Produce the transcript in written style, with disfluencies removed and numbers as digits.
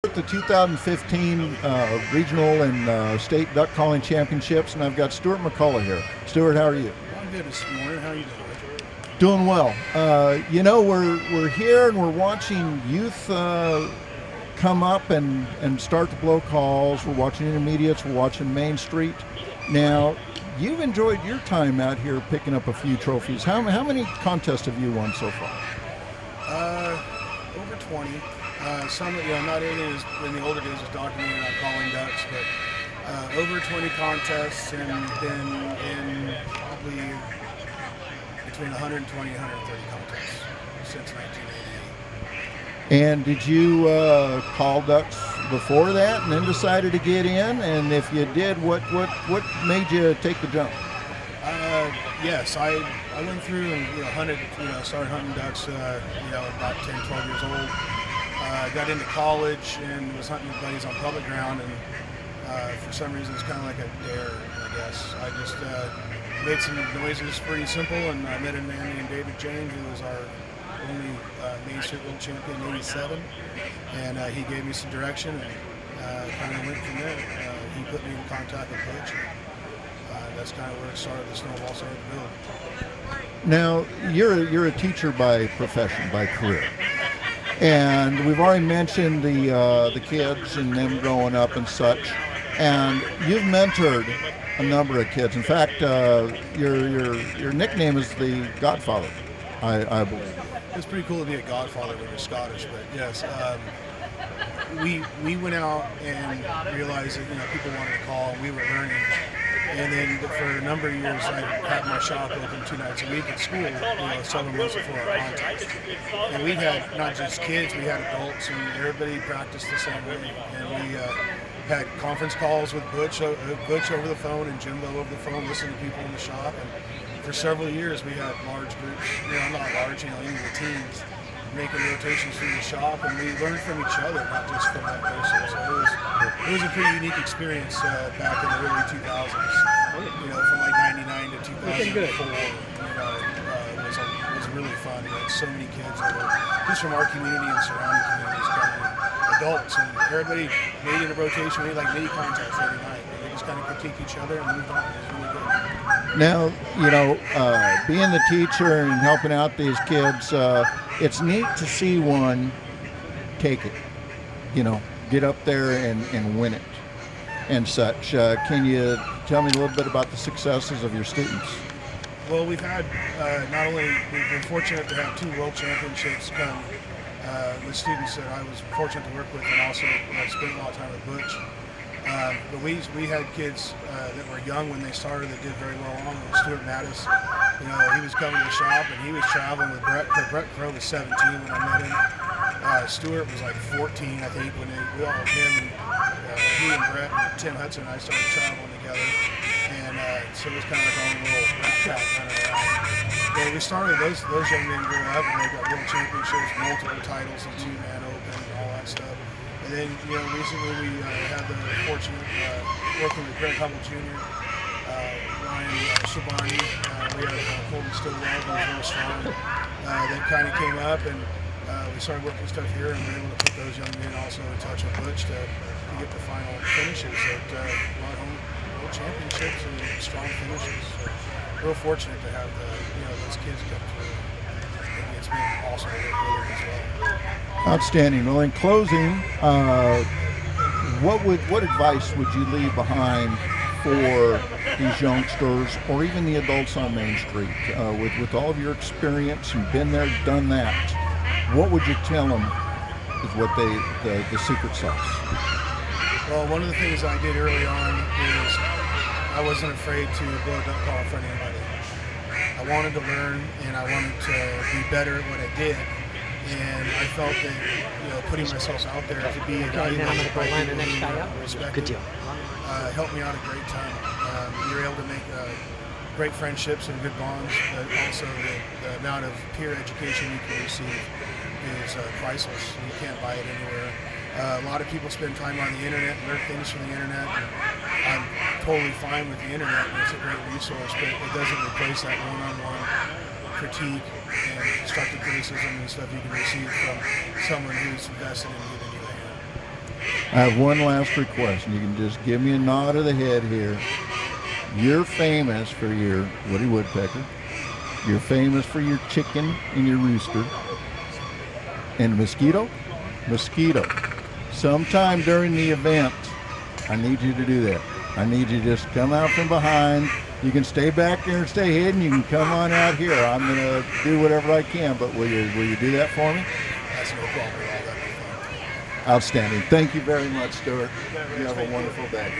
At the 2015 Regional and State Duck Calling Championships, and I've got Stuart McCullough here. Stuart, how are you? I'm good this morning. How are you doing? Doing well. We're here and we're watching youth come up and start to blow calls. We're watching intermediates. We're watching Main Street. Now, you've enjoyed your time out here picking up a few trophies. How many contests have you won so far? Over 20. Some, not in the older days was documented on calling ducks, but over 20 contests and been in probably between 120 and 130 contests since 1988. And did you call ducks before that and then decided to get in? And if you did, what made you take the jump? Yes, I went through and hunted, started hunting ducks about 10, 12 years old. Got into college and was hunting with buddies on public ground, and for some reason it's kind of like a dare, I guess. I just made some noises, pretty simple, and I met a man named David James, who was our only Main Street World Champion in '87, and he gave me some direction, and kind of went from there. He put me in contact with Butch, and that's kind of where it started. The snowball started to build. Now, you're a teacher by profession, by career. And we've already mentioned the kids and them growing up and such. And you've mentored a number of kids. In fact, your nickname is the Godfather, I believe. It's pretty cool to be a godfather when you're Scottish, but yes, we went out and realized that people wanted to call, and we were learning. And then for a number of years, I had my shop open 2 nights a week at school, several months before our contest. And we had not just kids, we had adults, and everybody practiced the same way. And we had conference calls with Butch over the phone and Jimbo over the phone, listening to people in the shop. And for several years, we had large groups, not large, even the teams, making rotations through the shop, and we learned from each other, not just from that person. So it was a pretty unique experience back in the early 2000s. From like '99 to 2004. It was really fun. We had so many kids that were just from our community and surrounding communities, kind of adults, and everybody made it a rotation. We had like mini contests every night. And they just kind of critique each other and moved on. It was really good. Now, being the teacher and helping out these kids, it's neat to see one take it, get up there and win it and such. Can you tell me a little bit about the successes of your students? Well, we've had, we've been fortunate to have 2 world championships come with students that I was fortunate to work with, and also spent a lot of time with Butch. But we had kids that were young when they started that did very well along. Stuart McCullough, he was coming to the shop and he was traveling with Brett. Brett Crow was 17 when I met him. Stuart was like 14, I think, when he and Brett and Tim Hudson and I started traveling together. And so it was kind of like our own little backpack kind of around. But we started, those young men grew up and they got world championships, multiple titles, and 2-man open and all that stuff. And then, recently we had the fortune of working with Greg Hubble Jr., Ryan Shabani, we had Colton Stillwell, who was real strong, that kind of came up, and we started working stuff here, and we were able to put those young men also in touch with Butch to get the final finishes at World Championships and strong finishes. So real fortunate to have those kids come through. It's been awesome to work with them as well. Outstanding. Well, in closing, what advice would you leave behind for these youngsters or even the adults on Main Street? With all of your experience and been there, done that, what would you tell them is what the secret sauce? Well, one of the things I did early on is I wasn't afraid to blow a duck call in front of anybody. I wanted to learn and I wanted to be better at what I did. And I felt that, putting myself out there to be evaluated by people who respected helped me out a great time. You're able to make great friendships and good bonds, but also the amount of peer education you can receive is priceless. You can't buy it anywhere. A lot of people spend time on the internet and learn things from the internet. And I'm totally fine with the internet, and it's a great resource, but it doesn't replace that one-on-one critique and constructive criticism and stuff you can receive from someone who's invested in giving you a hand. I have one last request, and you can just give me a nod of the head here. You're famous for your woody woodpecker. You're famous for your chicken and your rooster. And mosquito? Mosquito. Sometime during the event, I need you to do that. I need you to just come out from behind. You can stay back there and stay hidden. You can come on out here. I'm going to do whatever I can, but will you do that for me? That's no problem at all. That'd be fun. Outstanding. Thank you very much, Stuart. You have a wonderful day.